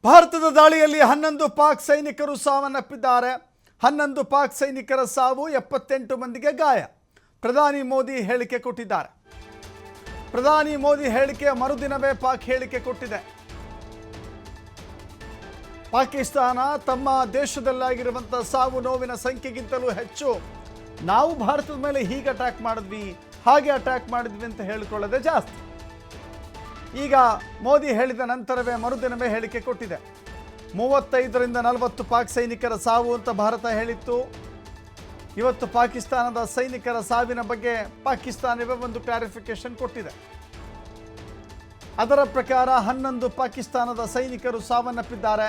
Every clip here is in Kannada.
ಭಾರತದ ದಾಳಿಯಲ್ಲಿ 11 ಪಾಕ್ ಸೈನಿಕರು ಸಾವನ್ನಪ್ಪಿದ್ದಾರೆ. 11 ಪಾಕ್ ಸೈನಿಕರ ಸಾವು, 78 ಮಂದಿಗೆ ಗಾಯ. ಪ್ರಧಾನಿ ಮೋದಿ ಹೇಳಿಕೆ ಕೊಟ್ಟಿದ್ದಾರೆ. ಪ್ರಧಾನಿ ಮೋದಿ ಹೇಳಿಕೆಯ ಮರುದಿನವೇ ಪಾಕ್ ಹೇಳಿಕೆ ಕೊಟ್ಟಿದೆ. ಪಾಕಿಸ್ತಾನ ತಮ್ಮ ದೇಶದಲ್ಲಾಗಿರುವಂಥ ಸಾವು ನೋವಿನ ಸಂಖ್ಯೆಗಿಂತಲೂ ಹೆಚ್ಚು ನಾವು ಭಾರತದ ಮೇಲೆ ಹೀಗೆ ಅಟ್ಯಾಕ್ ಮಾಡಿದ್ವಿ, ಹಾಗೆ ಅಟ್ಯಾಕ್ ಮಾಡಿದ್ವಿ ಅಂತ ಹೇಳಿಕೊಳ್ಳೋದೇ ಜಾಸ್ತಿ. ಈಗ ಮೋದಿ ಹೇಳಿದ ನಂತರವೇ ಮರುದಿನವೇ ಹೇಳಿಕೆ ಕೊಟ್ಟಿದೆ. 35ರಿಂದ 40 ಪಾಕ್ ಸೈನಿಕರ ಸಾವು ಅಂತ ಭಾರತ ಹೇಳಿತ್ತು. ಇವತ್ತು ಪಾಕಿಸ್ತಾನದ ಸೈನಿಕರ ಸಾವಿನ ಬಗ್ಗೆ ಪಾಕಿಸ್ತಾನವೇ ಒಂದು ಕ್ಲಾರಿಫಿಕೇಶನ್ ಕೊಟ್ಟಿದೆ. ಅದರ ಪ್ರಕಾರ 11 ಪಾಕಿಸ್ತಾನದ ಸೈನಿಕರು ಸಾವನ್ನಪ್ಪಿದ್ದಾರೆ.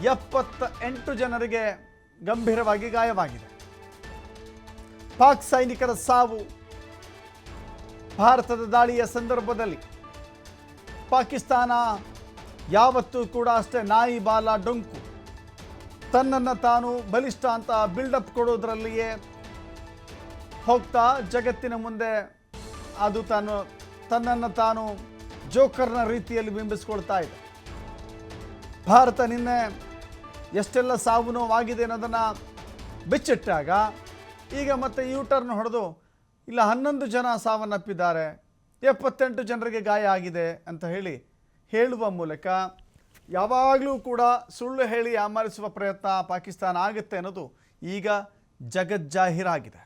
78 ಜನರಿಗೆ ಗಂಭೀರವಾಗಿ ಗಾಯವಾಗಿದೆ. ಪಾಕ್ ಸೈನಿಕರ ಸಾವು ಭಾರತದ ದಾಳಿಯ ಸಂದರ್ಭದಲ್ಲಿ ಪಾಕಿಸ್ತಾನ ಯಾವತ್ತೂ ಕೂಡ ಅಷ್ಟೇ ನಾಯಿ ಬಾಲ ಡೊಂಕು, ತನ್ನನ್ನು ತಾನು ಬಲಿಷ್ಠ ಅಂತ ಬಿಲ್ಡಪ್ ಕೊಡೋದ್ರಲ್ಲಿಯೇ ಹೋಗ್ತಾ ಜಗತ್ತಿನ ಮುಂದೆ ಅದು ತನ್ನನ್ನು ತಾನು ಜೋಕರ್ನ ರೀತಿಯಲ್ಲಿ ಬಿಂಬಿಸ್ಕೊಳ್ತಾ ಇದೆ. ಭಾರತ ನಿನ್ನೆ ಎಷ್ಟೆಲ್ಲ ಸಾವು ನೋವಾಗಿದೆ ಅನ್ನೋದನ್ನು ಬಿಚ್ಚಿಟ್ಟಾಗ ಈಗ ಮತ್ತೆ ಯೂಟರ್ನ್ ಹೊಡೆದು ಇಲ್ಲ 11 ಜನ ಸಾವನ್ನಪ್ಪಿದ್ದಾರೆ, 78 ಜನರಿಗೆ ಗಾಯ ಆಗಿದೆ ಅಂತ ಹೇಳುವ ಮೂಲಕ ಯಾವಾಗಲೂ ಕೂಡ ಸುಳ್ಳು ಹೇಳಿ ಯಾಮಾರಿಸುವ ಪ್ರಯತ್ನ ಪಾಕಿಸ್ತಾನ ಆಗುತ್ತೆ ಅನ್ನೋದು ಈಗ ಜಗಜ್ಜಾಹೀರಾಗಿದೆ.